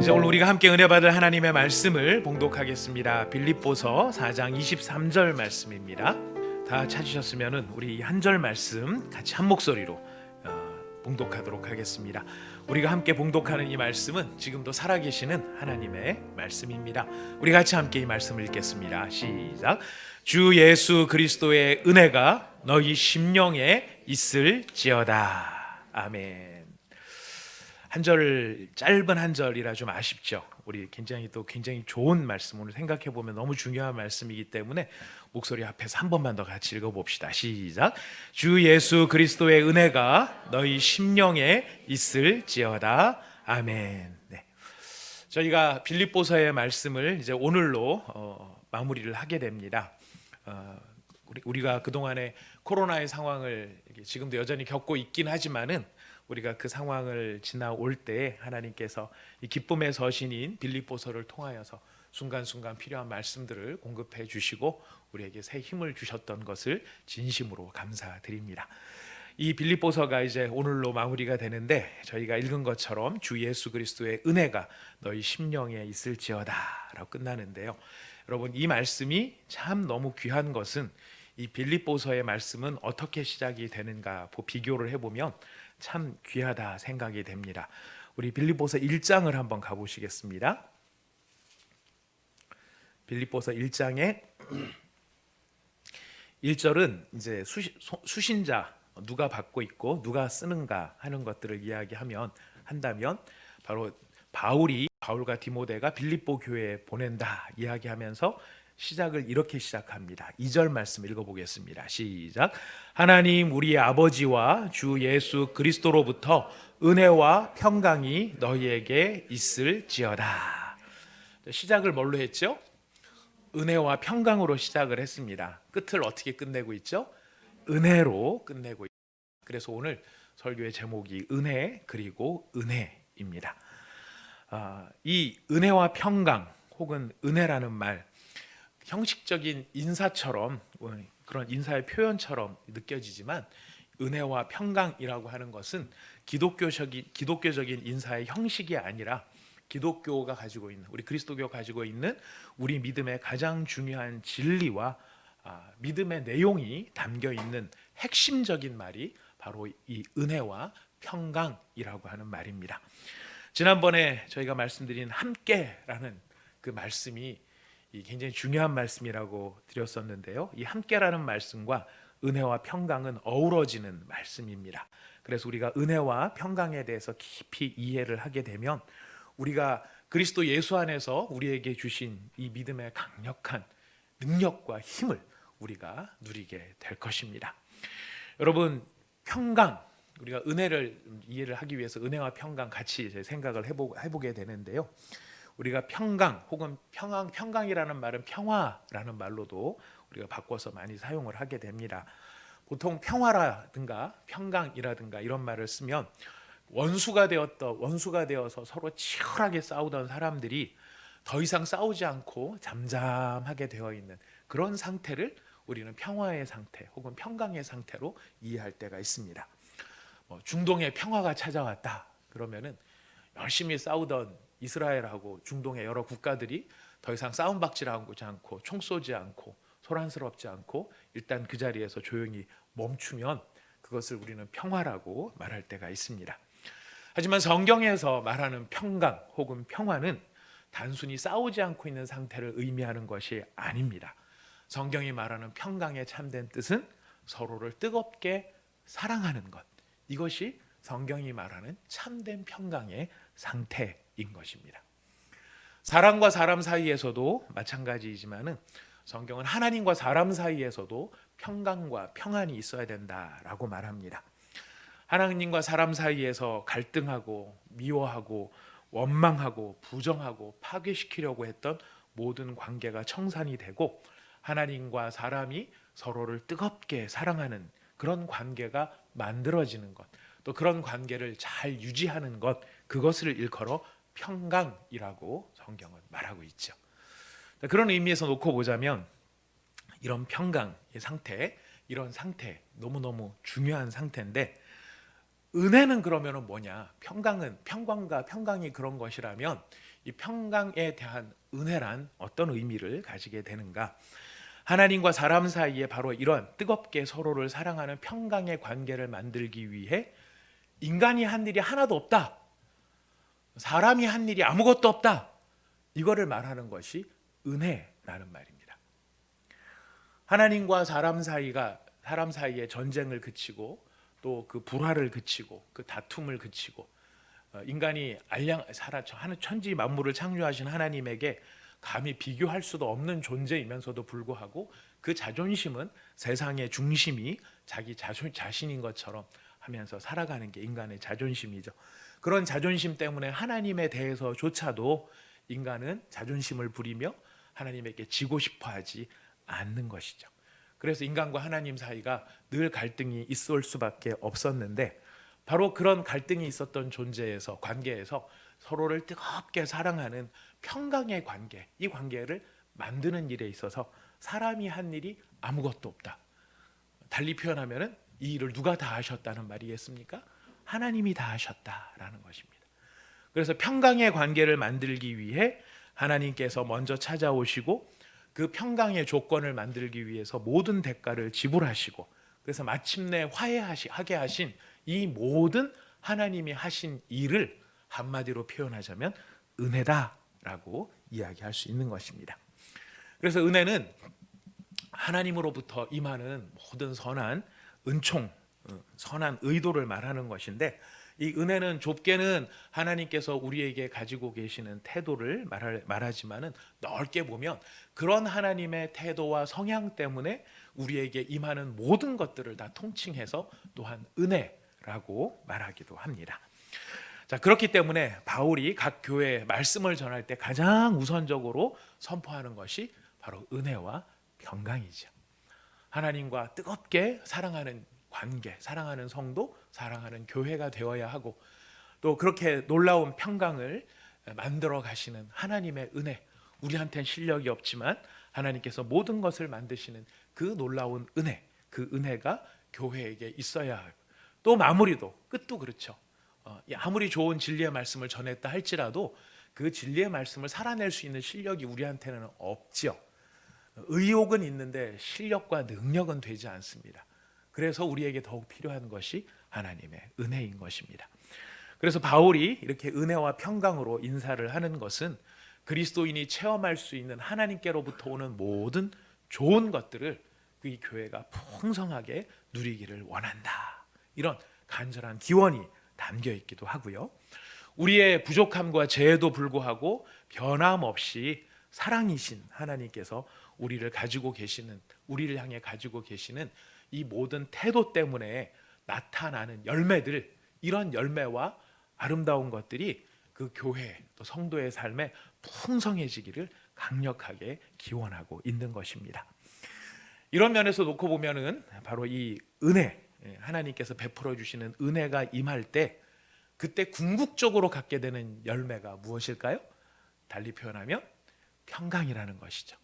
이제 오늘 우리가 함께 은혜 받을 하나님의 말씀을 봉독하겠습니다. 빌립보서 4장 23절 말씀입니다. 다 찾으셨으면 우리 한 절 말씀 같이 한 목소리로 봉독하도록 하겠습니다. 우리가 함께 봉독하는 이 말씀은 지금도 살아계시는 하나님의 말씀입니다. 우리 같이 함께 이 말씀을 읽겠습니다. 시작. 주 예수 그리스도의 은혜가 너희 심령에 있을지어다. 아멘. 한 절, 짧은 한 절이라 좀 아쉽죠. 우리 굉장히 좋은 말씀, 오늘 생각해 보면 너무 중요한 말씀이기 때문에 목소리 앞에서 한 번만 더 같이 읽어봅시다. 시작. 주 예수 그리스도의 은혜가 너희 심령에 있을지어다. 아멘. 네. 저희가 빌립보서의 말씀을 이제 오늘로 마무리를 하게 됩니다. 우리가 그동안에 코로나의 상황을 지금도 여전히 겪고 있긴 하지만은 우리가 그 상황을 지나올 때 하나님께서 이 기쁨의 서신인 빌립보서를 통하여서 순간순간 필요한 말씀들을 공급해 주시고 우리에게 새 힘을 주셨던 것을 진심으로 감사드립니다. 이 빌립보서가 이제 오늘로 마무리가 되는데 저희가 읽은 것처럼 주 예수 그리스도의 은혜가 너희 심령에 있을지어다 라고 끝나는데요. 여러분, 이 말씀이 참 너무 귀한 것은 이 빌립보서의 말씀은 어떻게 시작이 되는가 비교를 해보면 참 귀하다 생각이 됩니다. 우리 빌립보서 1장을 한번 가보시겠습니다. 빌립보서 1장의 1절은 이제 수신자 누가 받고 있고 누가 쓰는가 하는 것들을 한다면 바로 바울과 디모데가 빌립보 교회에 보낸다 이야기하면서 시작을 이렇게 시작합니다. 2절 말씀 읽어보겠습니다. 시작. 하나님 우리의 아버지와 주 예수 그리스도로부터 은혜와 평강이 너희에게 있을지어다. 시작을 뭘로 했죠? 은혜와 평강으로 시작을 했습니다. 끝을 어떻게 끝내고 있죠? 은혜로 끝내고 있습니다. 그래서 오늘 설교의 제목이 은혜 그리고 은혜입니다. 이 은혜와 평강 혹은 은혜라는 말, 형식적인 인사처럼 그런 인사의 표현처럼 느껴지지만 은혜와 평강이라고 하는 것은 기독교적인 인사의 형식이 아니라 기독교가 가지고 있는, 우리 그리스도교가 가지고 있는 우리 믿음의 가장 중요한 진리와 믿음의 내용이 담겨 있는 핵심적인 말이 바로 이 은혜와 평강이라고 하는 말입니다. 지난번에 저희가 말씀드린 함께라는 그 말씀이 굉장히 중요한 말씀이라고 드렸었는데요. 이 함께라는 말씀과 은혜와 평강은 어우러지는 말씀입니다. 그래서 우리가 은혜와 평강에 대해서 깊이 이해를 하게 되면 우리가 그리스도 예수 안에서 우리에게 주신 이 믿음의 강력한 능력과 힘을 우리가 누리게 될 것입니다. 여러분, 평강, 우리가 은혜를 이해를 하기 위해서 은혜와 평강 같이 생각을 해보게 되는데요. 우리가 평강 혹은 평강이라는 말은 평화라는 말로도 우리가 바꿔서 많이 사용을 하게 됩니다. 보통 평화라든가 평강이라든가 이런 말을 쓰면 원수가 되어서 서로 치열하게 싸우던 사람들이 더 이상 싸우지 않고 잠잠하게 되어 있는 그런 상태를 우리는 평화의 상태 혹은 평강의 상태로 이해할 때가 있습니다. 중동에 평화가 찾아왔다 그러면은 열심히 싸우던 이스라엘하고 중동의 여러 국가들이 더 이상 싸움박질하지 않고 총 쏘지 않고 소란스럽지 않고 일단 그 자리에서 조용히 멈추면 그것을 우리는 평화라고 말할 때가 있습니다. 하지만 성경에서 말하는 평강 혹은 평화는 단순히 싸우지 않고 있는 상태를 의미하는 것이 아닙니다. 성경이 말하는 평강의 참된 뜻은 서로를 뜨겁게 사랑하는 것, 이것이 성경이 말하는 참된 평강의 상태인 것입니다. 사람과 사람 사이에서도 마찬가지이지만은 성경은 하나님과 사람 사이에서도 평강과 평안이 있어야 된다라고 말합니다. 하나님과 사람 사이에서 갈등하고 미워하고 원망하고 부정하고 파괴시키려고 했던 모든 관계가 청산이 되고 하나님과 사람이 서로를 뜨겁게 사랑하는 그런 관계가 만들어지는 것, 또 그런 관계를 잘 유지하는 것, 그것을 일컬어 평강이라고 성경은 말하고 있죠. 그런 의미에서 놓고 보자면 이런 평강의 상태, 이런 상태 너무너무 중요한 상태인데 은혜는 그러면은 뭐냐? 평강과 평강이 그런 것이라면 이 평강에 대한 은혜란 어떤 의미를 가지게 되는가? 하나님과 사람 사이에 바로 이런 뜨겁게 서로를 사랑하는 평강의 관계를 만들기 위해 인간이 한 일이 하나도 없다. 사람이 한 일이 아무것도 없다. 이거를 말하는 것이 은혜라는 말입니다. 하나님과 사람 사이의 전쟁을 그치고 또 그 불화를 그치고 그 다툼을 그치고 인간이 하는 천지 만물을 창조하신 하나님에게 감히 비교할 수도 없는 존재이면서도 불구하고 그 자존심은 세상의 중심이 자기 자신인 것처럼 하면서 살아가는 게 인간의 자존심이죠. 그런 자존심 때문에 하나님에 대해서조차도 인간은 자존심을 부리며 하나님에게 지고 싶어 하지 않는 것이죠. 그래서 인간과 하나님 사이가 늘 갈등이 있을 수밖에 없었는데 바로 그런 갈등이 있었던 관계에서 서로를 뜨겁게 사랑하는 평강의 관계, 이 관계를 만드는 일에 있어서 사람이 한 일이 아무것도 없다. 달리 표현하면은 이 일을 누가 다 하셨다는 말이겠습니까? 하나님이 다 하셨다라는 것입니다. 그래서 평강의 관계를 만들기 위해 하나님께서 먼저 찾아오시고 그 평강의 조건을 만들기 위해서 모든 대가를 지불하시고 그래서 마침내 화해하게 하신 이 모든 하나님이 하신 일을 한마디로 표현하자면 은혜다라고 이야기할 수 있는 것입니다. 그래서 은혜는 하나님으로부터 임하는 모든 선한 은총, 선한 의도를 말하는 것인데 이 은혜는 좁게는 하나님께서 우리에게 가지고 계시는 태도를 말하지만은 넓게 보면 그런 하나님의 태도와 성향 때문에 우리에게 임하는 모든 것들을 다 통칭해서 또한 은혜라고 말하기도 합니다. 자, 그렇기 때문에 바울이 각 교회에 말씀을 전할 때 가장 우선적으로 선포하는 것이 바로 은혜와 평강이죠. 하나님과 뜨겁게 사랑하는 관계, 사랑하는 성도, 사랑하는 교회가 되어야 하고 또 그렇게 놀라운 평강을 만들어 가시는 하나님의 은혜, 우리한테는 실력이 없지만 하나님께서 모든 것을 만드시는 그 놀라운 은혜, 그 은혜가 교회에게 있어야 하고 또 마무리도 끝도 그렇죠. 아무리 좋은 진리의 말씀을 전했다 할지라도 그 진리의 말씀을 살아낼 수 있는 실력이 우리한테는 없죠. 의욕은 있는데 실력과 능력은 되지 않습니다. 그래서 우리에게 더욱 필요한 것이 하나님의 은혜인 것입니다. 그래서 바울이 이렇게 은혜와 평강으로 인사를 하는 것은 그리스도인이 체험할 수 있는 하나님께로부터 오는 모든 좋은 것들을 이 교회가 풍성하게 누리기를 원한다. 이런 간절한 기원이 담겨 있기도 하고요. 우리의 부족함과 죄에도 불구하고 변함없이 사랑이신 하나님께서 우리를 향해 가지고 계시는 이 모든 태도 때문에 나타나는 열매들, 이런 열매와 아름다운 것들이 그 교회 또 성도의 삶에 풍성해지기를 강력하게 기원하고 있는 것입니다. 이런 면에서 놓고 보면은 바로 이 은혜, 하나님께서 베풀어 주시는 은혜가 임할 때 그때 궁극적으로 갖게 되는 열매가 무엇일까요? 달리 표현하면 평강이라는 것이죠.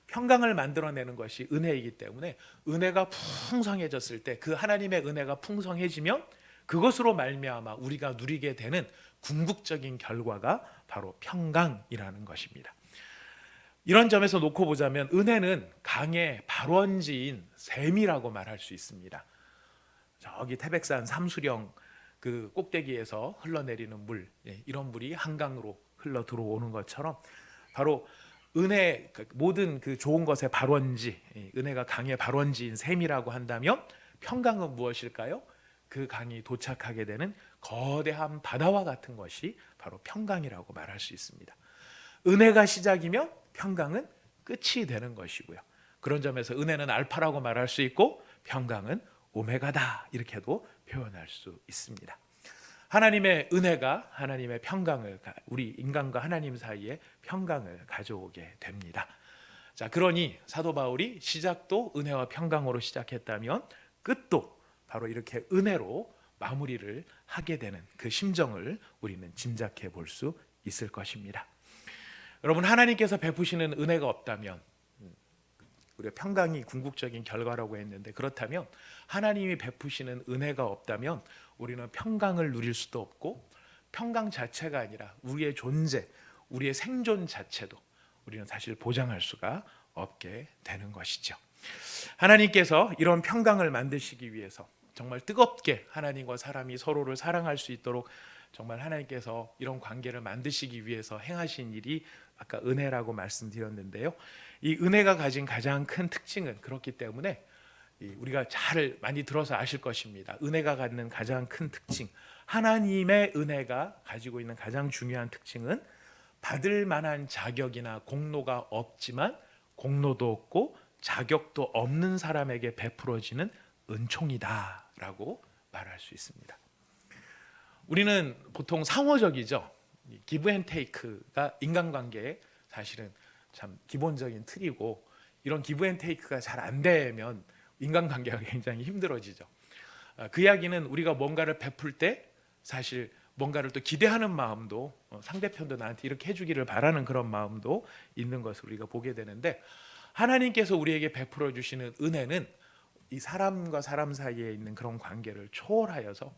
평강을 만들어내는 것이 은혜이기 때문에 은혜가 풍성해졌을 때 그 하나님의 은혜가 풍성해지면 그것으로 말미암아 우리가 누리게 되는 궁극적인 결과가 바로 평강이라는 것입니다. 이런 점에서 놓고 보자면 은혜는 강의 발원지인 샘이라고 말할 수 있습니다. 저기 태백산 삼수령 그 꼭대기에서 흘러내리는 물, 이런 물이 한강으로 흘러 들어오는 것처럼 바로 은혜, 모든 그 좋은 것의 발원지, 은혜가 강의 발원지인 샘이라고 한다면 평강은 무엇일까요? 그 강이 도착하게 되는 거대한 바다와 같은 것이 바로 평강이라고 말할 수 있습니다. 은혜가 시작이면 평강은 끝이 되는 것이고요. 그런 점에서 은혜는 알파라고 말할 수 있고 평강은 오메가다, 이렇게도 표현할 수 있습니다. 하나님의 은혜가 하나님의 평강을, 우리 인간과 하나님 사이에 평강을 가져오게 됩니다. 자, 그러니 사도 바울이 시작도 은혜와 평강으로 시작했다면 끝도 바로 이렇게 은혜로 마무리를 하게 되는 그 심정을 우리는 짐작해 볼 수 있을 것입니다. 여러분, 하나님께서 베푸시는 은혜가 없다면, 우리가 평강이 궁극적인 결과라고 했는데, 그렇다면 하나님이 베푸시는 은혜가 없다면 우리는 평강을 누릴 수도 없고, 평강 자체가 아니라 우리의 존재, 우리의 생존 자체도 우리는 사실 보장할 수가 없게 되는 것이죠. 하나님께서 이런 평강을 만드시기 위해서 정말 뜨겁게 하나님과 사람이 서로를 사랑할 수 있도록 정말 하나님께서 이런 관계를 만드시기 위해서 행하신 일이 아까 은혜라고 말씀드렸는데요. 이 은혜가 가진 가장 큰 특징은 그렇기 때문에 우리가 잘 많이 들어서 아실 것입니다. 은혜가 갖는 가장 큰 특징, 하나님의 은혜가 가지고 있는 가장 중요한 특징은 받을 만한 자격이나 공로가 없지만 공로도 없고 자격도 없는 사람에게 베풀어지는 은총이다라고 말할 수 있습니다. 우리는 보통 상호적이죠. 기브 앤 테이크가 인간관계의 사실은 참 기본적인 틀이고, 이런 기브 앤 테이크가 잘 안 되면 인간관계가 굉장히 힘들어지죠. 그 이야기는 우리가 뭔가를 베풀 때 사실 뭔가를 또 기대하는 마음도, 상대편도 나한테 이렇게 해주기를 바라는 그런 마음도 있는 것을 우리가 보게 되는데, 하나님께서 우리에게 베풀어 주시는 은혜는 이 사람과 사람 사이에 있는 그런 관계를 초월하여서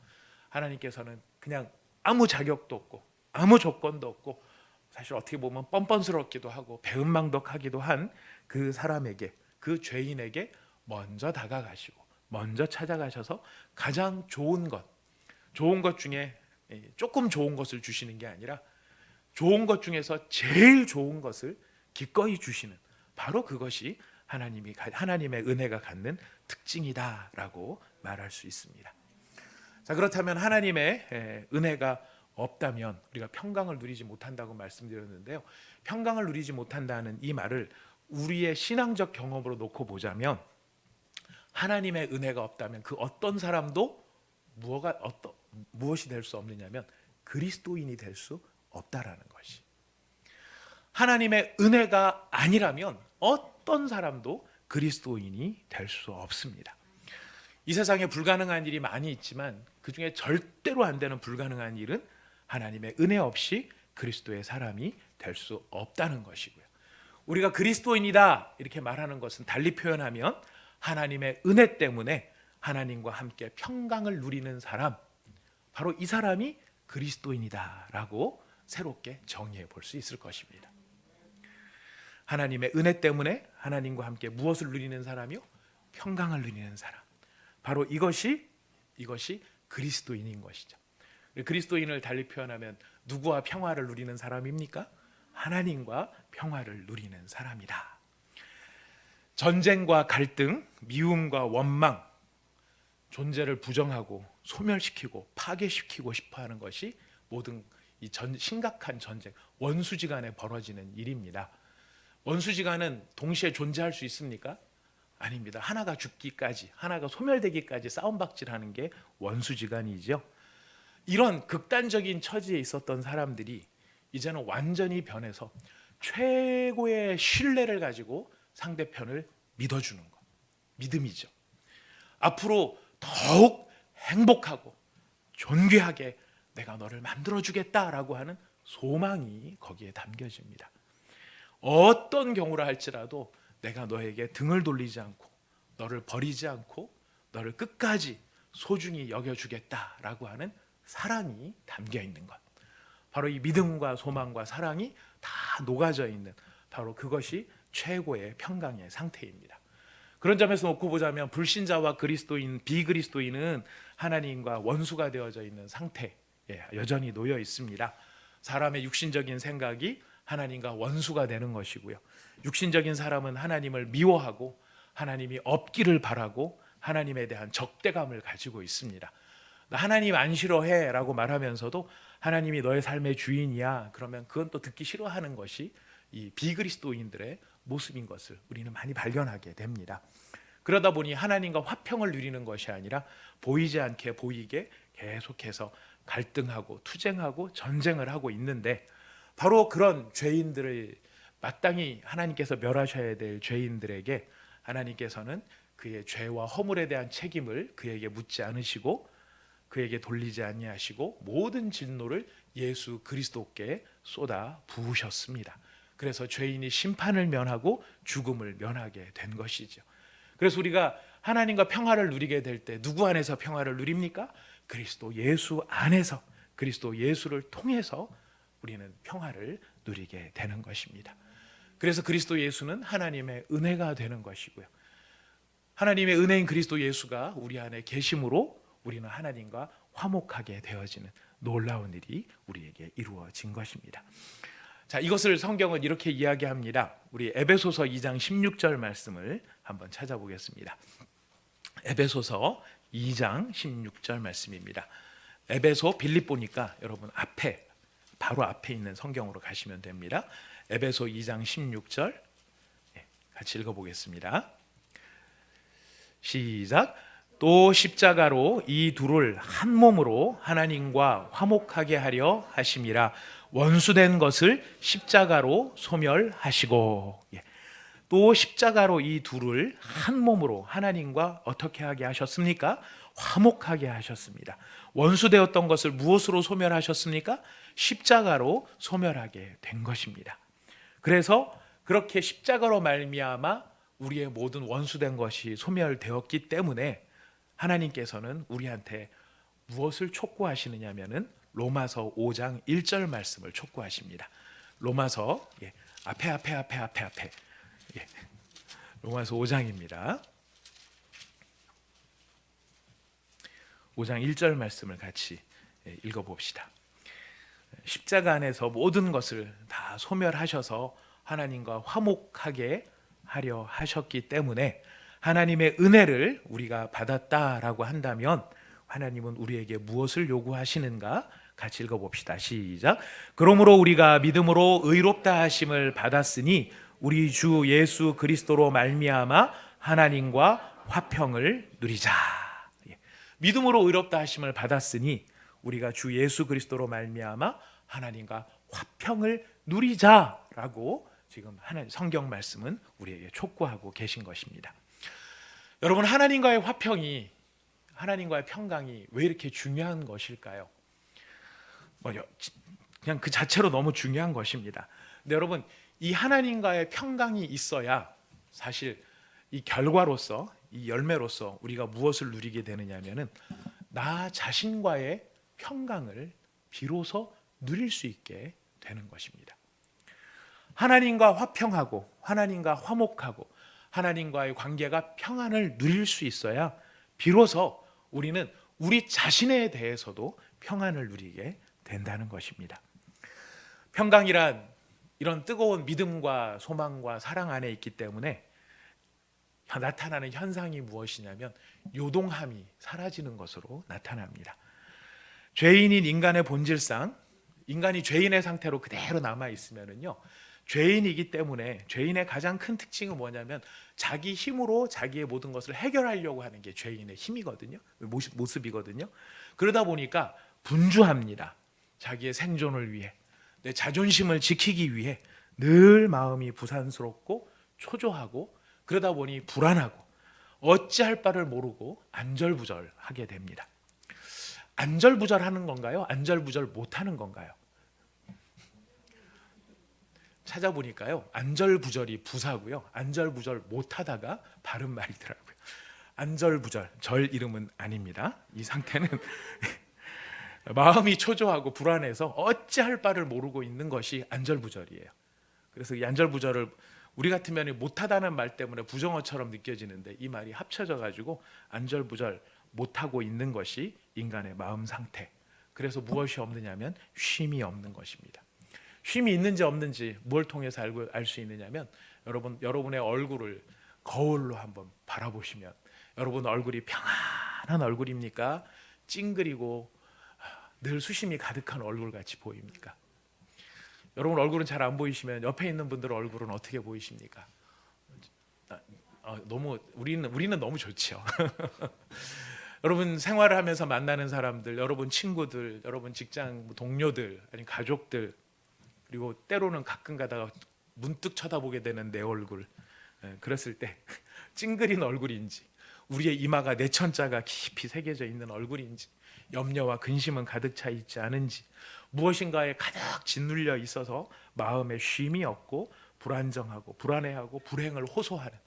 하나님께서는 그냥 아무 자격도 없고 아무 조건도 없고 사실 어떻게 보면 뻔뻔스럽기도 하고 배은망덕하기도 한 그 사람에게, 그 죄인에게 먼저 다가가시고 먼저 찾아가셔서 가장 좋은 것 중에 조금 좋은 것을 주시는 게 아니라 좋은 것 중에서 제일 좋은 것을 기꺼이 주시는, 바로 그것이 하나님의 은혜가 갖는 특징이다라고 말할 수 있습니다. 자, 그렇다면 하나님의 은혜가 없다면 우리가 평강을 누리지 못한다고 말씀드렸는데요. 평강을 누리지 못한다는 이 말을 우리의 신앙적 경험으로 놓고 보자면, 하나님의 은혜가 없다면 그 어떤 사람도 무엇이 될 수 없느냐면 그리스도인이 될 수 없다라는 것이. 하나님의 은혜가 아니라면 어떤 사람도 그리스도인이 될 수 없습니다. 이 세상에 불가능한 일이 많이 있지만 그 중에 절대로 안 되는 불가능한 일은 하나님의 은혜 없이 그리스도의 사람이 될 수 없다는 것이고요. 우리가 그리스도인이다 이렇게 말하는 것은 달리 표현하면 하나님의 은혜 때문에 하나님과 함께 평강을 누리는 사람, 바로 이 사람이 그리스도인이다라고 새롭게 정의해 볼 수 있을 것입니다. 하나님의 은혜 때문에 하나님과 함께 무엇을 누리는 사람이요? 평강을 누리는 사람. 바로 이것이 그리스도인인 것이죠. 그리스도인을 달리 표현하면 누구와 평화를 누리는 사람입니까? 하나님과 평화를 누리는 사람이다. 전쟁과 갈등, 미움과 원망, 존재를 부정하고 소멸시키고 파괴시키고 싶어하는 것이 모든 이 심각한 전쟁, 원수지간에 벌어지는 일입니다. 원수지간은 동시에 존재할 수 있습니까? 아닙니다. 하나가 죽기까지, 하나가 소멸되기까지 싸움박질하는 게 원수지간이죠. 이런 극단적인 처지에 있었던 사람들이 이제는 완전히 변해서 최고의 신뢰를 가지고 상대편을 믿어주는 것, 믿음이죠. 앞으로 더욱 행복하고 존귀하게 내가 너를 만들어주겠다라고 하는 소망이 거기에 담겨집니다. 어떤 경우라 할지라도 내가 너에게 등을 돌리지 않고 너를 버리지 않고 너를 끝까지 소중히 여겨주겠다라고 하는 사랑이 담겨 있는 것, 바로 이 믿음과 소망과 사랑이 다 녹아져 있는, 바로 그것이 최고의 평강의 상태입니다. 그런 점에서 놓고 보자면 불신자와 그리스도인, 비그리스도인은 하나님과 원수가 되어져 있는 상태에 여전히 놓여 있습니다. 사람의 육신적인 생각이 하나님과 원수가 되는 것이고요. 육신적인 사람은 하나님을 미워하고 하나님이 없기를 바라고 하나님에 대한 적대감을 가지고 있습니다. 하나님 안 싫어해 라고 말하면서도 하나님이 너의 삶의 주인이야, 그러면 그건 또 듣기 싫어하는 것이 이 비그리스도인들의 모습인 것을 우리는 많이 발견하게 됩니다. 그러다 보니 하나님과 화평을 누리는 것이 아니라 보이지 않게 보이게 계속해서 갈등하고 투쟁하고 전쟁을 하고 있는데, 바로 그런 죄인들을 마땅히 하나님께서 멸하셔야 될 죄인들에게 하나님께서는 그의 죄와 허물에 대한 책임을 그에게 묻지 않으시고 그에게 돌리지 아니하시고 모든 진노를 예수 그리스도께 쏟아 부으셨습니다. 그래서 죄인이 심판을 면하고 죽음을 면하게 된 것이죠. 그래서 우리가 하나님과 평화를 누리게 될 때 누구 안에서 평화를 누립니까? 그리스도 예수 안에서, 그리스도 예수를 통해서 우리는 평화를 누리게 되는 것입니다. 그래서 그리스도 예수는 하나님의 은혜가 되는 것이고요, 하나님의 은혜인 그리스도 예수가 우리 안에 계심으로 우리는 하나님과 화목하게 되어지는 놀라운 일이 우리에게 이루어진 것입니다. 자, 이것을 성경은 이렇게 이야기합니다. 우리 에베소서 2장 16절 말씀을 한번 찾아보겠습니다. 에베소서 2장 16절 말씀입니다. 에베소 빌립보니까 여러분 앞에, 바로 앞에 있는 성경으로 가시면 됩니다. 에베소 2장 16절 같이 읽어보겠습니다. 시작. 또 십자가로 이 둘을 한 몸으로 하나님과 화목하게 하려 하심이라. 원수된 것을 십자가로 소멸하시고. 또 십자가로 이 둘을 한 몸으로 하나님과 어떻게 하게 하셨습니까? 화목하게 하셨습니다. 원수되었던 것을 무엇으로 소멸하셨습니까? 십자가로 소멸하게 된 것입니다. 그래서 그렇게 십자가로 말미암아 우리의 모든 원수된 것이 소멸되었기 때문에 하나님께서는 우리한테 무엇을 촉구하시느냐면은 로마서 5장 1절 말씀을 촉구하십니다. 로마서 앞에 로마서 5장입니다. 5장 1절 말씀을 같이 읽어봅시다. 십자가 안에서 모든 것을 다 소멸하셔서 하나님과 화목하게 하려 하셨기 때문에 하나님의 은혜를 우리가 받았다라고 한다면 하나님은 우리에게 무엇을 요구하시는가? 같이 읽어봅시다. 시작. 그러므로 우리가 믿음으로 의롭다 하심을 받았으니 우리 주 예수 그리스도로 말미암아 하나님과 화평을 누리자. 믿음으로 의롭다 하심을 받았으니 우리가 주 예수 그리스도로 말미암아 하나님과 화평을 누리자라고 지금 성경 말씀은 우리에게 촉구하고 계신 것입니다. 여러분, 하나님과의 화평이, 하나님과의 평강이 왜 이렇게 중요한 것일까요? 그냥 그 자체로 너무 중요한 것입니다. 근데 여러분, 이 하나님과의 평강이 있어야 사실 이 결과로서, 이 열매로서 우리가 무엇을 누리게 되느냐면은 나 자신과의 평강을 비로소 누릴 수 있게 되는 것입니다. 하나님과 화평하고 하나님과 화목하고 하나님과의 관계가 평안을 누릴 수 있어야 비로소 우리는 우리 자신에 대해서도 평안을 누리게 된다는 것입니다. 평강이란 이런 뜨거운 믿음과 소망과 사랑 안에 있기 때문에 나타나는 현상이 무엇이냐면 요동함이 사라지는 것으로 나타납니다. 죄인인 인간의 본질상 인간이 죄인의 상태로 그대로 남아 있으면은요, 죄인이기 때문에 죄인의 가장 큰 특징은 뭐냐면 자기 힘으로 자기의 모든 것을 해결하려고 하는 게 죄인의 힘이거든요. 모습이거든요. 그러다 보니까 분주합니다. 자기의 생존을 위해, 내 자존심을 지키기 위해 늘 마음이 부산스럽고 초조하고, 그러다 보니 불안하고 어찌할 바를 모르고 안절부절하게 됩니다. 안절부절하는 건가요? 안절부절 못하는 건가요? 찾아보니까요, 안절부절이 부사고요, 안절부절 못하다가 바른 말이더라고요. 안절부절, 절 이름은 아닙니다. 이 상태는 마음이 초조하고 불안해서 어찌할 바를 모르고 있는 것이 안절부절이에요. 그래서 이 안절부절을 우리 같으면 못하다는 말 때문에 부정어처럼 느껴지는데 이 말이 합쳐져 가지고 안절부절 못하고 있는 것이 인간의 마음 상태. 그래서 무엇이 없느냐면 쉼이 없는 것입니다. 쉼이 있는지 없는지 뭘 통해서 알 수 있느냐면 여러분의 얼굴을 거울로 한번 바라보시면 여러분 얼굴이 평안한 얼굴입니까? 찡그리고 늘 수심이 가득한 얼굴 같이 보입니까? 여러분 얼굴은 잘 안 보이시면 옆에 있는 분들 얼굴은 어떻게 보이십니까? 너무 우리는 너무 좋죠. 여러분 생활을 하면서 만나는 사람들, 여러분 친구들, 여러분 직장 동료들, 아니 가족들, 그리고 때로는 가끔 가다가 문득 쳐다보게 되는 내 얼굴, 그랬을 때 찡그린 얼굴인지 우리의 이마가 내천자가 깊이 새겨져 있는 얼굴인지 염려와 근심은 가득 차 있지 않은지 무엇인가에 가득 짓눌려 있어서 마음에 쉼이 없고 불안정하고 불안해하고 불행을 호소하는,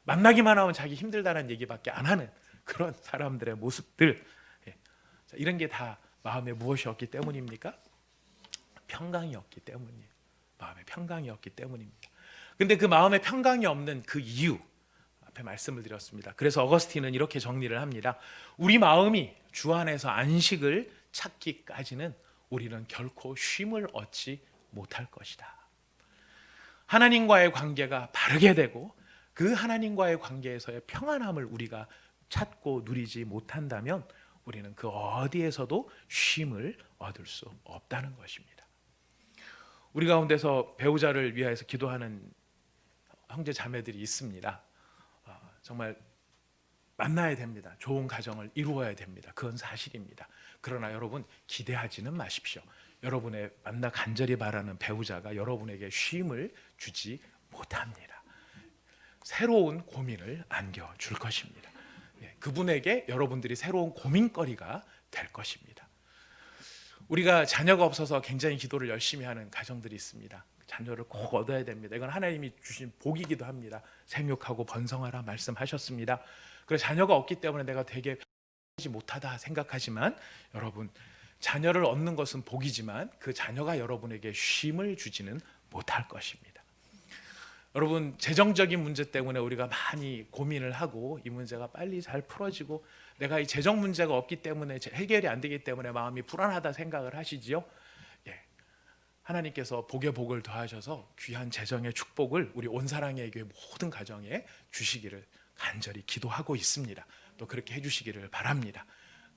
만나기만 하면 자기 힘들다는 얘기밖에 안 하는 그런 사람들의 모습들. 이런 게 다 마음에 무엇이었기 때문입니까? 평강이었기 때문이에요. 마음에 평강이었기 때문입니다. 근데 그 마음에 평강이 없는 그 이유 앞에 말씀을 드렸습니다. 그래서 어거스틴은 이렇게 정리를 합니다. 우리 마음이 주 안에서 안식을 찾기까지는 우리는 결코 쉼을 얻지 못할 것이다. 하나님과의 관계가 바르게 되고 그 하나님과의 관계에서의 평안함을 우리가 찾고 누리지 못한다면 우리는 그 어디에서도 쉼을 얻을 수 없다는 것입니다. 우리 가운데서 배우자를 위하여서 기도하는 형제 자매들이 있습니다. 정말 만나야 됩니다. 좋은 가정을 이루어야 됩니다. 그건 사실입니다. 그러나 여러분 기대하지는 마십시오. 여러분의 만나 간절히 바라는 배우자가 여러분에게 쉼을 주지 못합니다. 새로운 고민을 안겨줄 것입니다. 그분에게 여러분들이 새로운 고민거리가 될 것입니다. 우리가 자녀가 없어서 굉장히 기도를 열심히 하는 가정들이 있습니다. 자녀를 꼭 얻어야 됩니다. 이건 하나님이 주신 복이기도 합니다. 생육하고 번성하라 말씀하셨습니다. 그래서 자녀가 없기 때문에 내가 되게 하지 못하다 생각하지만 여러분 자녀를 얻는 것은 복이지만 그 자녀가 여러분에게 쉼을 주지는 못할 것입니다. 여러분 재정적인 문제 때문에 우리가 많이 고민을 하고 이 문제가 빨리 잘 풀어지고 내가 이 재정 문제가 없기 때문에 해결이 안 되기 때문에 마음이 불안하다 생각을 하시지요. 하나님께서 복에 복을 더하셔서 귀한 재정의 축복을 우리 온사랑의 교회 모든 가정에 주시기를 간절히 기도하고 있습니다. 또 그렇게 해주시기를 바랍니다.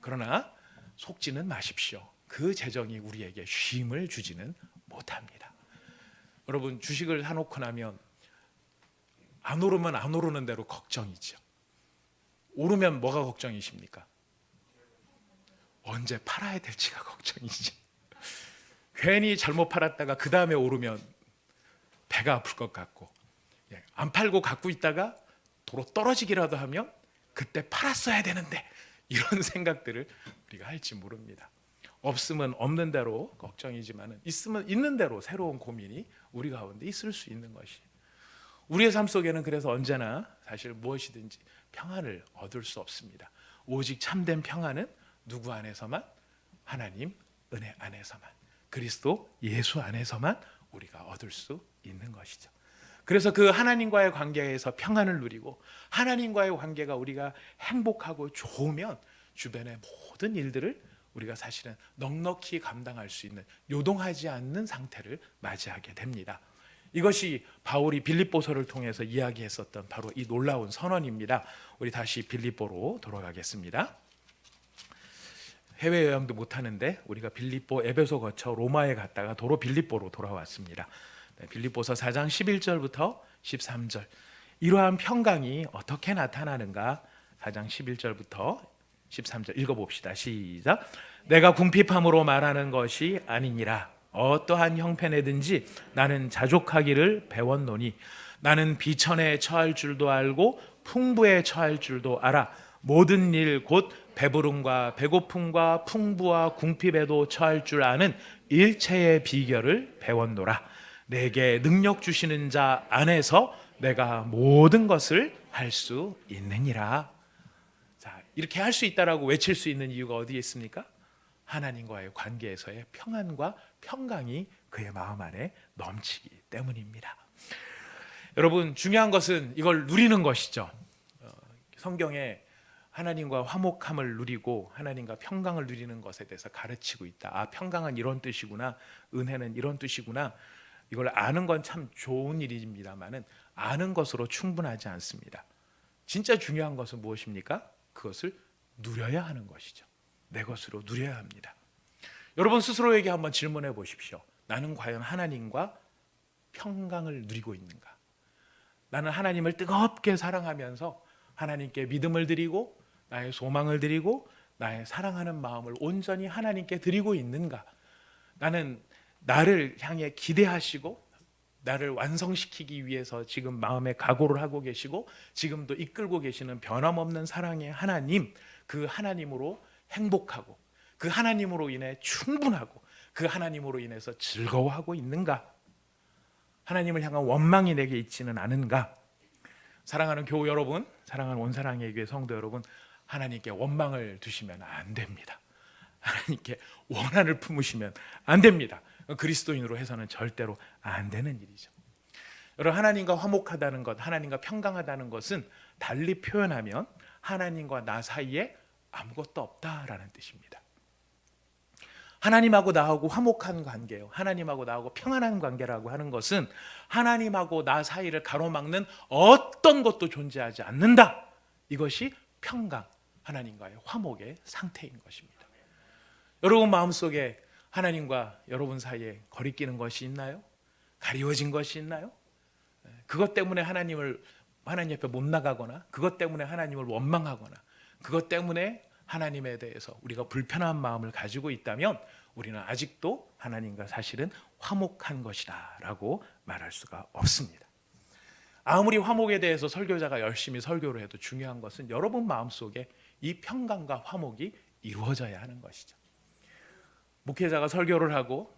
그러나 속지는 마십시오. 그 재정이 우리에게 쉼을 주지는 못합니다. 여러분 주식을 사놓고 나면 안 오르면 안 오르는 대로 걱정이죠. 오르면 뭐가 걱정이십니까? 언제 팔아야 될지가 걱정이죠. 괜히 잘못 팔았다가 그 다음에 오르면 배가 아플 것 같고 안 팔고 갖고 있다가 도로 떨어지기라도 하면 그때 팔았어야 되는데 이런 생각들을 우리가 할지 모릅니다. 없으면 없는 대로 걱정이지만 있으면 있는 대로 새로운 고민이 우리 가운데 있을 수 있는 것이 우리의 삶 속에는 그래서 언제나 사실 무엇이든지 평안을 얻을 수 없습니다. 오직 참된 평안은 누구 안에서만? 하나님 은혜 안에서만 그리스도 예수 안에서만 우리가 얻을 수 있는 것이죠. 그래서 그 하나님과의 관계에서 평안을 누리고 하나님과의 관계가 우리가 행복하고 좋으면 주변의 모든 일들을 우리가 사실은 넉넉히 감당할 수 있는 요동하지 않는 상태를 맞이하게 됩니다. 이것이 바울이 빌립보서를 통해서 이야기했었던 바로 이 놀라운 선언입니다. 우리 다시 빌립보로 돌아가겠습니다. 해외여행도 못하는데 우리가 빌립보, 에베소 거쳐 로마에 갔다가 도로 빌립보로 돌아왔습니다. 빌립보서 4장 11절부터 13절 이러한 평강이 어떻게 나타나는가 4장 11절부터 13절 읽어봅시다. 시작. 내가 궁핍함으로 말하는 것이 아니니라. 어떠한 형편에든지 나는 자족하기를 배웠노니 나는 비천에 처할 줄도 알고 풍부에 처할 줄도 알아. 모든 일 곧 배부름과 배고픔과 풍부와 궁핍에도 처할 줄 아는 일체의 비결을 배웠노라. 내게 능력 주시는 자 안에서 내가 모든 것을 할 수 있느니라. 자, 이렇게 할 수 있다라고 외칠 수 있는 이유가 어디에 있습니까? 하나님과의 관계에서의 평안과 평강이 그의 마음 안에 넘치기 때문입니다. 여러분 중요한 것은 이걸 누리는 것이죠. 성경에 하나님과 화목함을 누리고 하나님과 평강을 누리는 것에 대해서 가르치고 있다. 아, 평강은 이런 뜻이구나. 은혜는 이런 뜻이구나. 이걸 아는 건 참 좋은 일입니다만은 아는 것으로 충분하지 않습니다. 진짜 중요한 것은 무엇입니까? 그것을 누려야 하는 것이죠. 내 것으로 누려야 합니다. 여러분 스스로에게 한번 질문해 보십시오. 나는 과연 하나님과 평강을 누리고 있는가? 나는 하나님을 뜨겁게 사랑하면서 하나님께 믿음을 드리고 나의 소망을 드리고 나의 사랑하는 마음을 온전히 하나님께 드리고 있는가? 나는 나를 향해 기대하시고 나를 완성시키기 위해서 지금 마음에 각오를 하고 계시고 지금도 이끌고 계시는 변함없는 사랑의 하나님, 그 하나님으로 행복하고 그 하나님으로 인해 충분하고 그 하나님으로 인해서 즐거워하고 있는가? 하나님을 향한 원망이 내게 있지는 않은가? 사랑하는 교우 여러분, 사랑하는 온사랑의 교회 성도 여러분, 하나님께 원망을 두시면 안 됩니다. 하나님께 원한을 품으시면 안 됩니다. 그리스도인으로 해서는 절대로 안 되는 일이죠. 여러분, 하나님과 화목하다는 것, 하나님과 평강하다는 것은 달리 표현하면 하나님과 나 사이에 아무것도 없다라는 뜻입니다. 하나님하고 나하고 화목한 관계요, 하나님하고 나하고 평안한 관계라고 하는 것은 하나님하고 나 사이를 가로막는 어떤 것도 존재하지 않는다. 이것이 평강, 하나님과의 화목의 상태인 것입니다. 여러분 마음속에 하나님과 여러분 사이에 거리끼는 것이 있나요? 가리워진 것이 있나요? 그것 때문에 하나님 앞에 못 나가거나, 그것 때문에 하나님을 원망하거나, 그것 때문에 하나님에 대해서 우리가 불편한 마음을 가지고 있다면 우리는 아직도 하나님과 사실은 화목한 것이다 라고 말할 수가 없습니다. 아무리 화목에 대해서 설교자가 열심히 설교를 해도 중요한 것은 여러분 마음속에 이 평강과 화목이 이루어져야 하는 것이죠. 목회자가 설교를 하고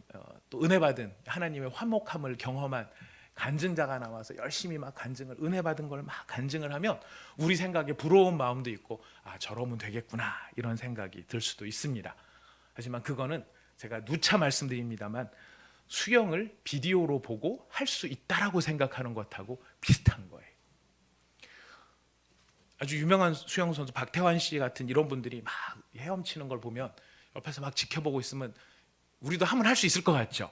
또 은혜 받은 하나님의 화목함을 경험한 간증자가 나와서 열심히 막 간증을, 은혜 받은 걸 막 간증을 하면 우리 생각에 부러운 마음도 있고, 아, 저러면 되겠구나 이런 생각이 들 수도 있습니다. 하지만 그거는 제가 누차 말씀드립니다만 수영을 비디오로 보고 할 수 있다라고 생각하는 것하고 비슷한 거예요. 아주 유명한 수영 선수 박태환 씨 같은 이런 분들이 막 헤엄치는 걸 보면 옆에서 막 지켜보고 있으면 우리도 하면 할 수 있을 것 같죠?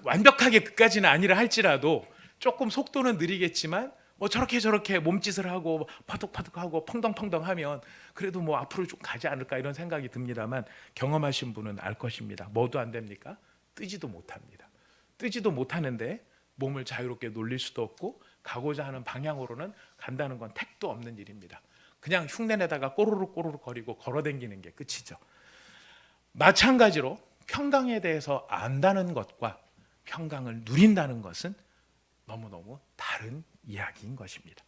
완벽하게 그까지는 아니라 할지라도 조금 속도는 느리겠지만 저렇게 몸짓을 하고 파독파독하고 펑덩펑덩하면 그래도 앞으로 좀 가지 않을까 이런 생각이 듭니다만, 경험하신 분은 알 것입니다. 뭐도 안 됩니까? 뜨지도 못합니다. 뜨지도 못하는데 몸을 자유롭게 놀릴 수도 없고 가고자 하는 방향으로는 간다는 건 택도 없는 일입니다. 그냥 흉내내다가 꼬르륵 꼬르륵 거리고 걸어다니는 게 끝이죠. 마찬가지로 평강에 대해서 안다는 것과 평강을 누린다는 것은 너무너무 다른 이야기인 것입니다.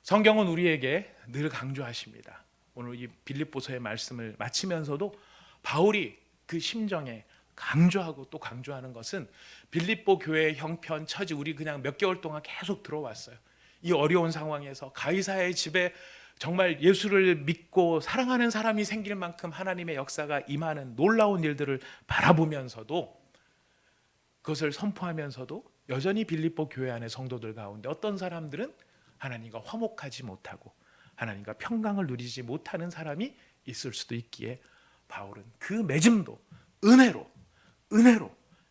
성경은 우리에게 늘 강조하십니다. 오늘 이 빌립보서의 말씀을 마치면서도 바울이 그 심정에 강조하고 또 강조하는 것은 빌립보 교회의 형편, 처지, 우리 그냥 몇 개월 동안 계속 들어왔어요. 이 어려운 상황에서 가이사의 집에 정말 예수를 믿고 사랑하는 사람이 생길 만큼 하나님의 역사가 임하는 놀라운 일들을 바라보면서도, 그것을 선포하면서도 여전히 빌립보 교회 안의 성도들 가운데 어떤 사람들은 하나님과 화목하지 못하고 하나님과 평강을 누리지 못하는 사람이 있을 수도 있기에 바울은 그 맺음도 은혜로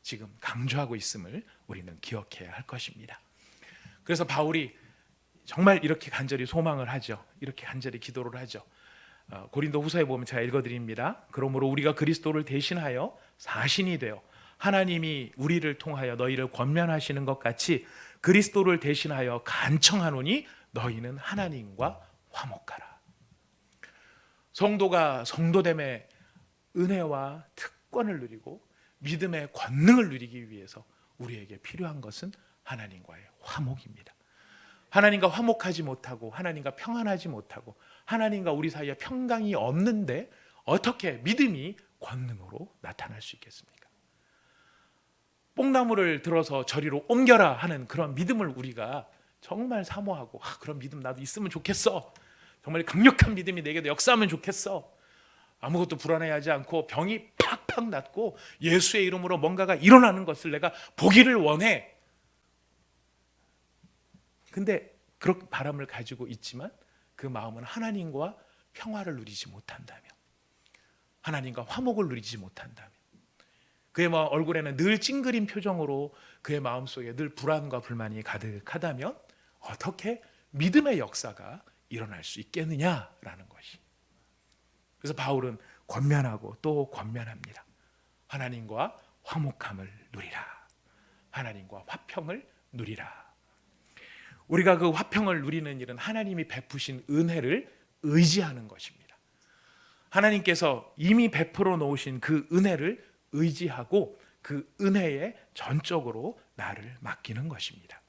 지금 강조하고 있음을 우리는 기억해야 할 것입니다. 그래서 바울이 정말 이렇게 간절히 소망을 하죠. 이렇게 간절히 기도를 하죠. 고린도 후서에 보면 제가 읽어드립니다. 그러므로 우리가 그리스도를 대신하여 사신이 되어 하나님이 우리를 통하여 너희를 권면하시는 것 같이 그리스도를 대신하여 간청하노니 너희는 하나님과 화목하라. 성도가 성도됨의 은혜와 특권을 누리고 믿음의 권능을 누리기 위해서 우리에게 필요한 것은 하나님과의 화목입니다. 하나님과 화목하지 못하고 하나님과 평안하지 못하고 하나님과 우리 사이에 평강이 없는데 어떻게 믿음이 권능으로 나타날 수 있겠습니까? 뽕나무를 들어서 저리로 옮겨라 하는 그런 믿음을 우리가 정말 사모하고, 그런 믿음 나도 있으면 좋겠어, 정말 강력한 믿음이 내게도 역사하면 좋겠어, 아무것도 불안해하지 않고 병이 팍팍 낫고 예수의 이름으로 뭔가가 일어나는 것을 내가 보기를 원해. 근데 그런 바람을 가지고 있지만 그 마음은 하나님과 평화를 누리지 못한다면, 하나님과 화목을 누리지 못한다면, 그의 얼굴에는 늘 찡그린 표정으로 그의 마음속에 늘 불안과 불만이 가득하다면 어떻게 믿음의 역사가 일어날 수 있겠느냐라는 것이. 그래서 바울은 권면하고 또 권면합니다. 하나님과 화목함을 누리라. 하나님과 화평을 누리라. 우리가 그 화평을 누리는 일은 하나님이 베푸신 은혜를 의지하는 것입니다. 하나님께서 이미 베풀어 놓으신 그 은혜를 의지하고 그 은혜에 전적으로 나를 맡기는 것입니다.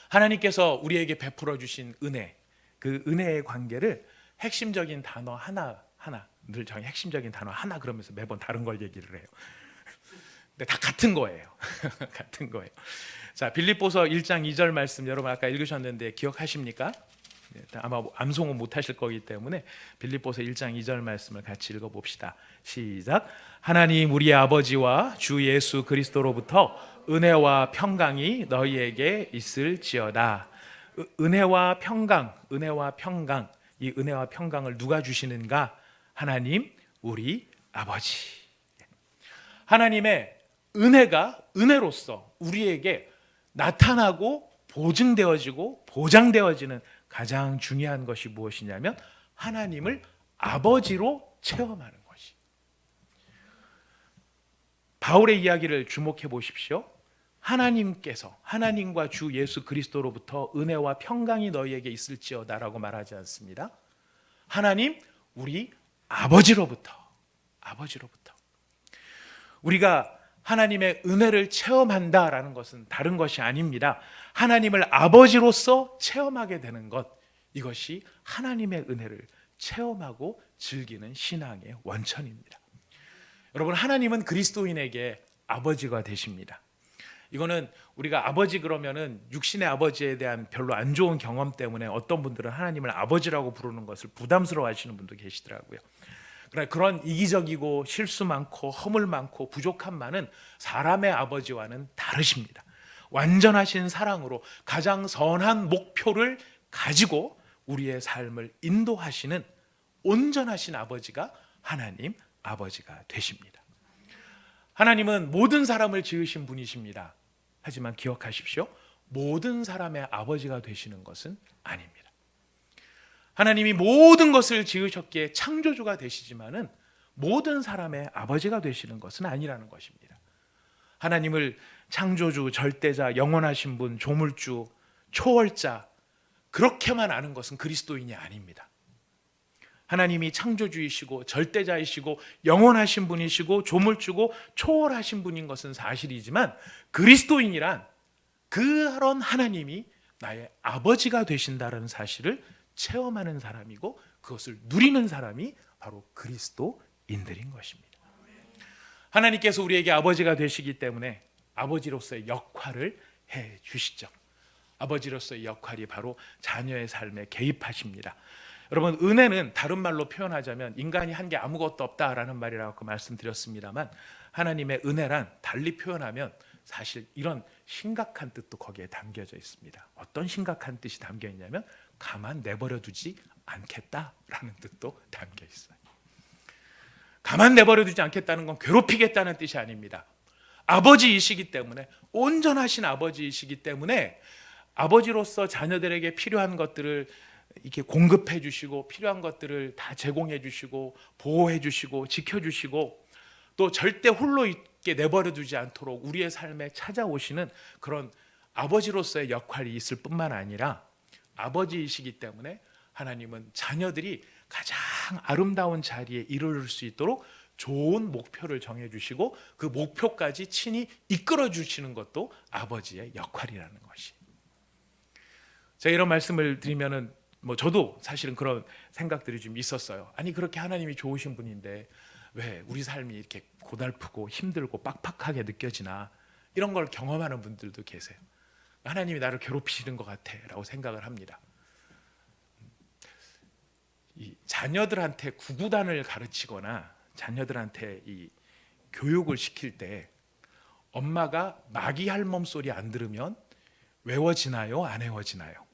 하나님께서 우리에게 베풀어 주신 은혜, 그 은혜의 관계를 핵심적인 단어 하나, 늘 저희 핵심적인 단어 하나 그러면서 매번 다른 걸 얘기를 해요. 근데 다 같은 거예요. 같은 거예요. 자, 빌립보서 1장 2절 말씀 여러분 아까 읽으셨는데 기억하십니까? 아마 암송은 못하실 거기 때문에 빌립보서 1장 2절 말씀을 같이 읽어봅시다. 시작. 하나님 우리의 아버지와 주 예수 그리스도로부터 은혜와 평강이 너희에게 있을지어다. 은혜와 평강, 이 은혜와 평강을 누가 주시는가? 하나님 우리 아버지. 하나님의 은혜가 은혜로서 우리에게 나타나고 보증되어지고 보장되어지는 가장 중요한 것이 무엇이냐면 하나님을 아버지로 체험하는 것이. 바울의 이야기를 주목해 보십시오. 하나님께서 하나님과 주 예수 그리스도로부터 은혜와 평강이 너희에게 있을지어다라고 말하지 않습니다. 하나님 우리 아버지로부터 우리가 하나님의 은혜를 체험한다라는 것은 다른 것이 아닙니다. 하나님을 아버지로서 체험하게 되는 것, 이것이 하나님의 은혜를 체험하고 즐기는 신앙의 원천입니다. 여러분, 하나님은 그리스도인에게 아버지가 되십니다. 이거는 우리가 아버지 그러면은 육신의 아버지에 대한 별로 안 좋은 경험 때문에 어떤 분들은 하나님을 아버지라고 부르는 것을 부담스러워하시는 분도 계시더라고요. 그러나 그런 이기적이고 실수 많고 허물 많고 부족함 많은 사람의 아버지와는 다르십니다. 완전하신 사랑으로 가장 선한 목표를 가지고 우리의 삶을 인도하시는 온전하신 아버지가 하나님 아버지가 되십니다. 하나님은 모든 사람을 지으신 분이십니다. 하지만 기억하십시오. 모든 사람의 아버지가 되시는 것은 아닙니다. 하나님이 모든 것을 지으셨기에 창조주가 되시지만은 모든 사람의 아버지가 되시는 것은 아니라는 것입니다. 하나님을 창조주, 절대자, 영원하신 분, 조물주, 초월자 그렇게만 아는 것은 그리스도인이 아닙니다. 하나님이 창조주이시고 절대자이시고 영원하신 분이시고 조물주고 초월하신 분인 것은 사실이지만 그리스도인이란 그런 하나님이 나의 아버지가 되신다는 사실을 체험하는 사람이고 그것을 누리는 사람이 바로 그리스도인들인 것입니다. 하나님께서 우리에게 아버지가 되시기 때문에 아버지로서의 역할을 해 주시죠. 아버지로서의 역할이 바로 자녀의 삶에 개입하십니다. 여러분, 은혜는 다른 말로 표현하자면 인간이 한 게 아무것도 없다라는 말이라고 말씀드렸습니다만 하나님의 은혜란 달리 표현하면 사실 이런 심각한 뜻도 거기에 담겨져 있습니다. 어떤 심각한 뜻이 담겨 있냐면 가만 내버려 두지 않겠다라는 뜻도 담겨 있어요. 가만 내버려 두지 않겠다는 건 괴롭히겠다는 뜻이 아닙니다. 아버지이시기 때문에, 온전하신 아버지이시기 때문에 아버지로서 자녀들에게 필요한 것들을 이렇게 공급해 주시고 필요한 것들을 다 제공해 주시고 보호해 주시고 지켜 주시고 또 절대 홀로 있게 내버려 두지 않도록 우리의 삶에 찾아오시는 그런 아버지로서의 역할이 있을 뿐만 아니라 아버지이시기 때문에 하나님은 자녀들이 가장 아름다운 자리에 이르를 수 있도록 좋은 목표를 정해 주시고 그 목표까지 친히 이끌어 주시는 것도 아버지의 역할이라는 것이. 제가 이런 말씀을 드리면은 저도 사실은 그런 생각들이 좀 있었어요. 아니 그렇게 하나님이 좋으신 분인데 왜 우리 삶이 이렇게 고달프고 힘들고 빡빡하게 느껴지나, 이런 걸 경험하는 분들도 계세요. 하나님이 나를 괴롭히시는 것 같아라고 생각을 합니다. 이 자녀들한테 구구단을 가르치거나 자녀들한테 이 교육을 시킬 때 엄마가 마귀 할멈 소리 안 들으면 외워지나요? 안 외워지나요?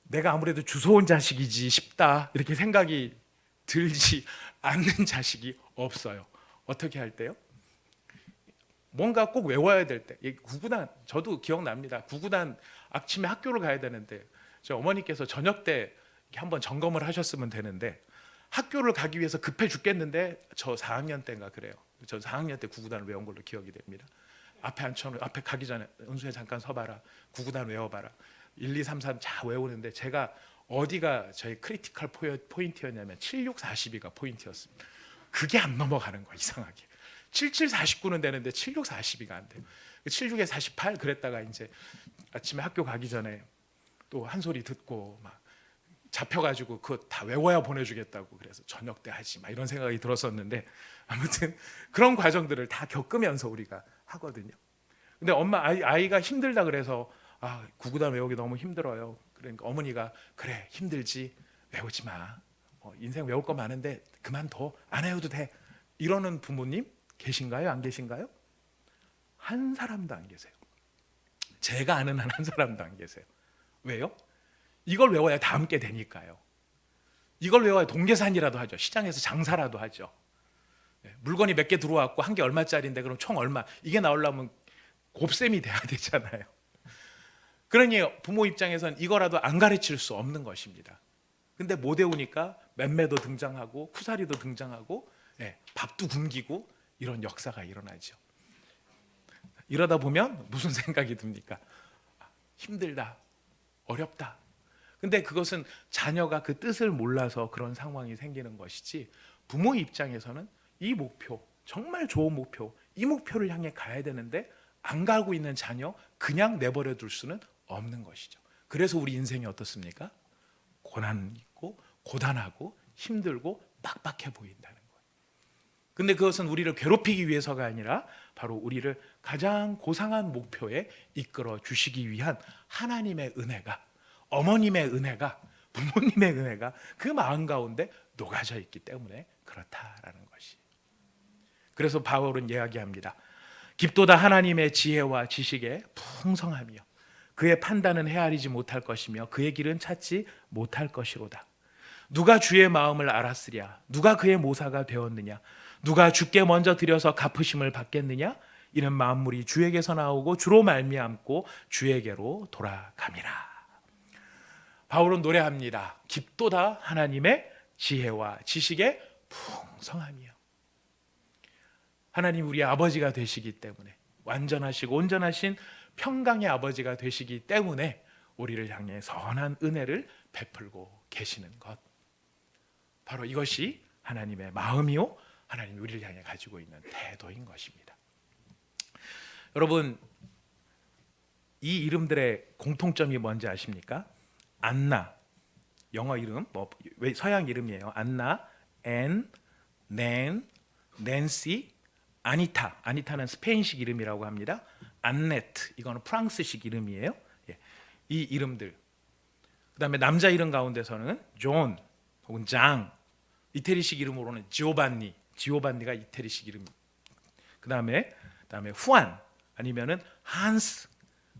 내가 아무래도 주워온 자식이지 싶다 이렇게 생각이 들지 않는 자식이 없어요. 어떻게 할 때요? 뭔가 꼭 외워야 될 때, 구구단, 저도 기억납니다. 구구단 아침에 학교를 가야 되는데 저 어머니께서 저녁 때 한번 점검을 하셨으면 되는데 학교를 가기 위해서 급해 죽겠는데 저 4학년 때인가 그래요. 저 4학년 때 구구단을 외운 걸로 기억이 됩니다. 앞에 가기 전에 은수야 잠깐 서봐라. 구구단 외워봐라. 1, 2, 3, 4 다 외우는데 제가 어디가 저희 크리티컬 포인트였냐면 76, 42가 포인트였습니다. 그게 안 넘어가는 거야, 이상하게. 77, 49는 되는데 76, 42가 안 돼요. 76에 48 그랬다가 이제 아침에 학교 가기 전에 또 한 소리 듣고 막 잡혀가지고 그거 다 외워야 보내주겠다고 그래서 저녁 때 하지 막 이런 생각이 들었었는데 아무튼 그런 과정들을 다 겪으면서 우리가 하거든요. 근데 아이가 힘들다 그래서 구구단 외우기 너무 힘들어요. 그러니까 어머니가 그래 힘들지 외우지 마. 인생 외울 거 많은데 그만둬. 안 해도 돼. 이러는 부모님 계신가요? 안 계신가요? 한 사람도 안 계세요. 제가 아는 한 사람도 안 계세요. 왜요? 이걸 외워야 다음 게 되니까요. 이걸 외워야 동계산이라도 하죠. 시장에서 장사라도 하죠. 물건이 몇 개 들어왔고 한 개 얼마짜리인데 그럼 총 얼마? 이게 나오려면 곱셈이 돼야 되잖아요. 그러니 부모 입장에선 이거라도 안 가르칠 수 없는 것입니다. 근데 못 외우니까 맴매도 등장하고 쿠사리도 등장하고 밥도 굶기고 이런 역사가 일어나죠. 이러다 보면 무슨 생각이 듭니까? 힘들다, 어렵다. 근데 그것은 자녀가 그 뜻을 몰라서 그런 상황이 생기는 것이지, 부모 입장에서는 이 목표, 정말 좋은 목표, 이 목표를 향해 가야 되는데 안 가고 있는 자녀 그냥 내버려 둘 수는 없는 것이죠. 그래서 우리 인생이 어떻습니까? 고난 있고 고단하고 힘들고 빡빡해 보인다는 거예요. 근데 그것은 우리를 괴롭히기 위해서가 아니라 바로 우리를 가장 고상한 목표에 이끌어 주시기 위한 하나님의 은혜가, 어머님의 은혜가, 부모님의 은혜가 그 마음 가운데 녹아져 있기 때문에 그렇다라는 것이. 그래서 바울은 이야기합니다. 깊도다 하나님의 지혜와 지식에 풍성하며 그의 판단은 헤아리지 못할 것이며 그의 길은 찾지 못할 것이로다. 누가 주의 마음을 알았으랴? 누가 그의 모사가 되었느냐? 누가 주께 먼저 드려서 갚으심을 받겠느냐? 이는 만물이 주에게서 나오고 주로 말미암고 주에게로 돌아감이라. 바울은 노래합니다. 깊도다 하나님의 지혜와 지식에 풍성하며. 하나님 우리 아버지가 되시기 때문에, 완전하시고 온전하신 평강의 아버지가 되시기 때문에 우리를 향해 선한 은혜를 베풀고 계시는 것, 바로 이것이 하나님의 마음이요 하나님이 우리를 향해 가지고 있는 태도인 것입니다. 여러분, 이 이름들의 공통점이 뭔지 아십니까? 안나, 영어 이름, 서양 이름이에요. 안나, 앤, 낸, 낸시, 아니타. 아니타는 스페인식 이름이라고 합니다. 안네트, 이거는 프랑스식 이름이에요. 이 이름들. 그다음에 남자 이름 가운데서는 존 혹은 장, 이태리식 이름으로는 지오반니, 지오반니가 이태리식 이름. 그다음에 후안 아니면은 한스,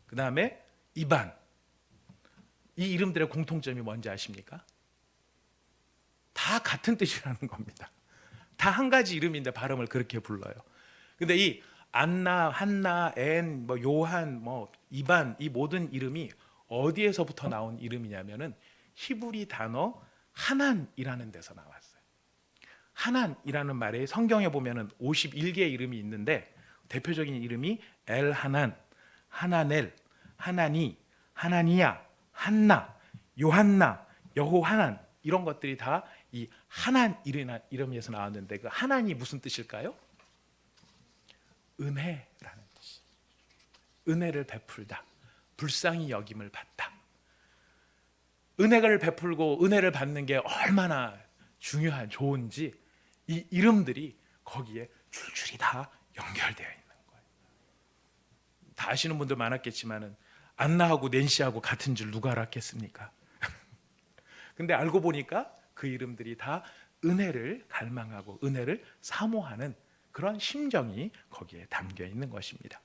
그다음에 이반. 이 이름들의 공통점이 뭔지 아십니까? 다 같은 뜻이라는 겁니다. 다 한 가지 이름인데 발음을 그렇게 불러요. 근데 이 안나, 한나, 앤, 요한, 이반, 이 모든 이름이 어디에서부터 나온 이름이냐면은 히브리 단어 하난이라는 데서 나왔어요. 하난이라는 말에 성경에 보면은 51개의 이름이 있는데 대표적인 이름이 엘하난, 하나넬, 하나니, 하나니야, 한나, 요한나, 여호하난, 이런 것들이 다 이 하난 이름에서 나왔는데, 그 하난이 무슨 뜻일까요? 은혜라는 뜻이. 은혜를 베풀다, 불쌍히 여김을 받다. 은혜를 베풀고 은혜를 받는 게 얼마나 중요한, 좋은지 이 이름들이 거기에 줄줄이 다 연결되어 있는 거예요. 다 아시는 분들 많았겠지만은 안나하고 낸시하고 같은 줄 누가 알았겠습니까? 근데 알고 보니까 그 이름들이 다 은혜를 갈망하고 은혜를 사모하는 그런 심정이 거기에 담겨 있는 것입니다.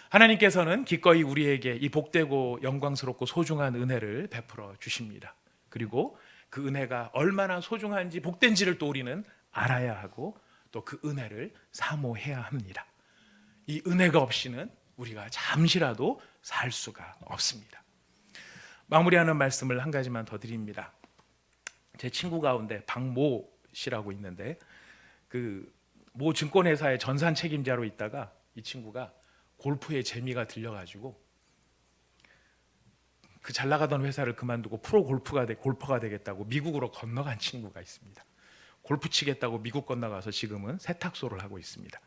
하나님께서는 기꺼이 우리에게 이 복되고 영광스럽고 소중한 은혜를 베풀어 주십니다. 그리고 그 은혜가 얼마나 소중한지 복된지를 또 우리는 알아야 하고 또 그 은혜를 사모해야 합니다. 이 은혜가 없이는 우리가 잠시라도 살 수가 없습니다. 마무리하는 말씀을 한 가지만 더 드립니다. 제 친구 가운데 박모 씨라고 있는데, 그 모 증권회사의 전산 책임자로 있다가 이 친구가 골프에 재미가 들려가지고 그 잘 나가던 회사를 그만두고 프로 골퍼가 되겠다고 미국으로 건너간 친구가 있습니다. 골프 치겠다고 미국 건너가서 지금은 세탁소를 하고 있습니다.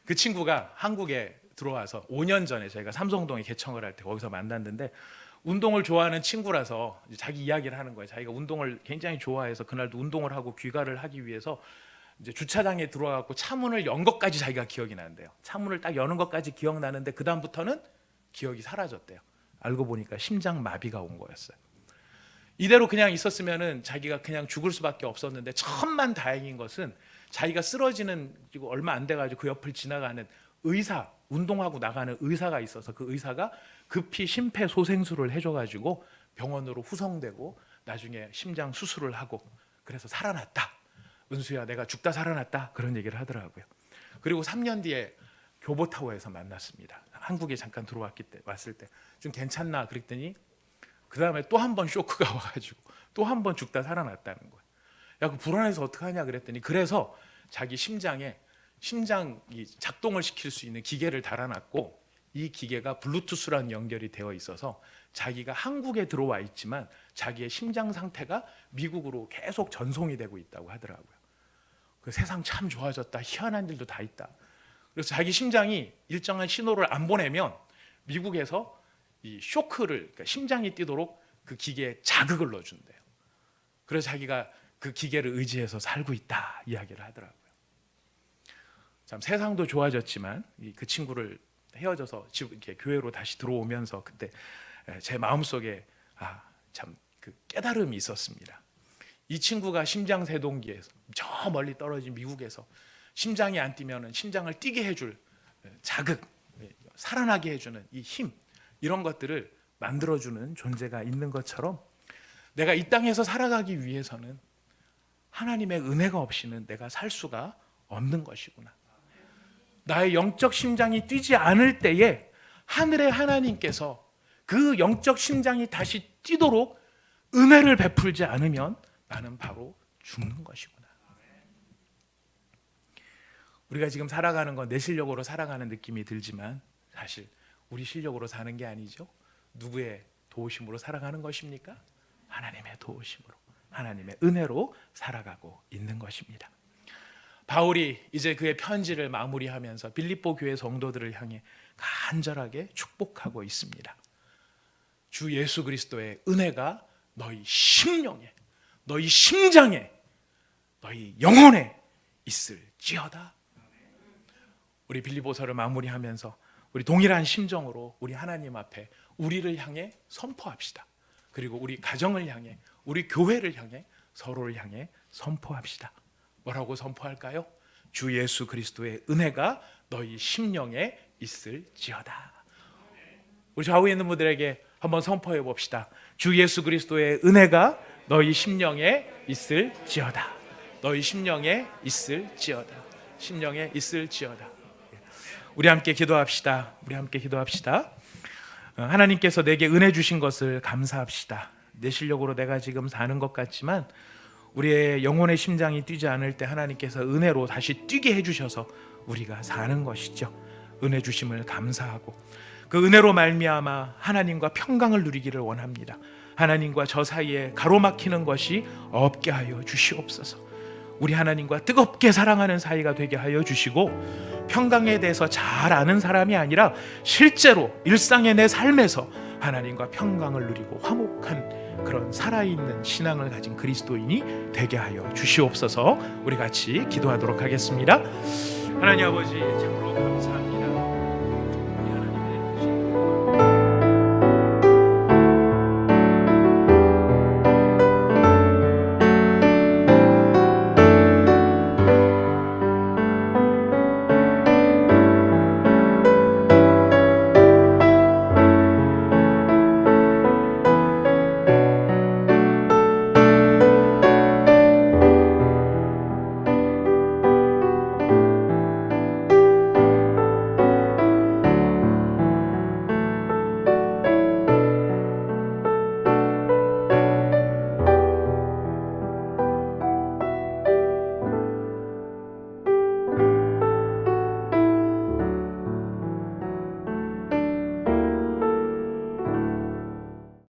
그 친구가 한국에 들어와서 5년 전에 저희가 삼성동에 개청을 할 때 거기서 만났는데, 운동을 좋아하는 친구라서 자기 이야기를 하는 거예요. 자기가 운동을 굉장히 좋아해서 그날도 운동을 하고 귀가를 하기 위해서 이제 주차장에 들어와갖고 차문을 연 것까지 자기가 기억이 나는데요. 차문을 딱 여는 것까지 기억나는데 그 다음부터는 기억이 사라졌대요. 알고 보니까 심장 마비가 온 거였어요. 이대로 그냥 있었으면은 자기가 그냥 죽을 수밖에 없었는데, 천만 다행인 것은 자기가 쓰러지는 얼마 안 돼가지고 그 옆을 지나가는 의사, 운동하고 나가는 의사가 있어서 그 의사가 급히 심폐소생술을 해줘가지고 병원으로 후송되고 나중에 심장 수술을 하고, 그래서 살아났다. 은수야, 내가 죽다 살아났다. 그런 얘기를 하더라고요. 그리고 3년 뒤에 교보타워에서 만났습니다. 한국에 잠깐 왔을 때 좀 괜찮나 그랬더니 그 다음에 또 한 번 쇼크가 와가지고 또 한 번 죽다 살아났다는 거예요. 야, 그 불안해서 어떡하냐 그랬더니, 그래서 자기 심장이 작동을 시킬 수 있는 기계를 달아놨고, 이 기계가 블루투스랑 연결이 되어 있어서 자기가 한국에 들어와 있지만 자기의 심장 상태가 미국으로 계속 전송이 되고 있다고 하더라고요. 그 세상 참 좋아졌다. 희한한 일도 다 있다. 그래서 자기 심장이 일정한 신호를 안 보내면 미국에서 이 쇼크를, 그러니까 심장이 뛰도록 그 기계에 자극을 넣어준대요. 그래서 자기가 그 기계를 의지해서 살고 있다 이야기를 하더라고요. 참 세상도 좋아졌지만 그 친구를 헤어져서 집 이렇게 교회로 다시 들어오면서 그때 제 마음속에 참 그 깨달음이 있었습니다. 이 친구가 심장세동기에서 저 멀리 떨어진 미국에서 심장이 안 뛰면은 심장을 뛰게 해줄 자극, 살아나게 해주는 이 힘, 이런 것들을 만들어주는 존재가 있는 것처럼, 내가 이 땅에서 살아가기 위해서는 하나님의 은혜가 없이는 내가 살 수가 없는 것이구나. 나의 영적 심장이 뛰지 않을 때에 하늘의 하나님께서 그 영적 심장이 다시 뛰도록 은혜를 베풀지 않으면 나는 바로 죽는 것이구나. 우리가 지금 살아가는 건 내 실력으로 살아가는 느낌이 들지만 사실 우리 실력으로 사는 게 아니죠. 누구의 도우심으로 살아가는 것입니까? 하나님의 도우심으로, 하나님의 은혜로 살아가고 있는 것입니다. 바울이 이제 그의 편지를 마무리하면서 빌립보 교회 성도들을 향해 간절하게 축복하고 있습니다. 주 예수 그리스도의 은혜가 너희 심령에, 너희 심장에, 너희 영혼에 있을지어다. 우리 빌립보서를 마무리하면서 우리 동일한 심정으로 우리 하나님 앞에 우리를 향해 선포합시다. 그리고 우리 가정을 향해, 우리 교회를 향해, 서로를 향해 선포합시다. 뭐라고 선포할까요? 주 예수 그리스도의 은혜가 너희 심령에 있을지어다. 우리 좌우에 있는 분들에게 한번 선포해 봅시다. 주 예수 그리스도의 은혜가 너희 심령에 있을지어다. 너희 심령에 있을지어다. 심령에 있을지어다. 우리 함께 기도합시다. 우리 함께 기도합시다. 하나님께서 내게 은혜 주신 것을 감사합시다. 내 실력으로 내가 지금 사는 것 같지만 우리의 영혼의 심장이 뛰지 않을 때 하나님께서 은혜로 다시 뛰게 해주셔서 우리가 사는 것이죠. 은혜 주심을 감사하고 그 은혜로 말미암아 하나님과 평강을 누리기를 원합니다. 하나님과 저 사이에 가로막히는 것이 없게 하여 주시옵소서. 우리 하나님과 뜨겁게 사랑하는 사이가 되게 하여 주시고, 평강에 대해서 잘 아는 사람이 아니라 실제로 일상의 내 삶에서 하나님과 평강을 누리고 화목한 그런 살아있는 신앙을 가진 그리스도인이 되게 하여 주시옵소서. 우리 같이 기도하도록 하겠습니다. 하나님 아버지, 참으로 감사합니다.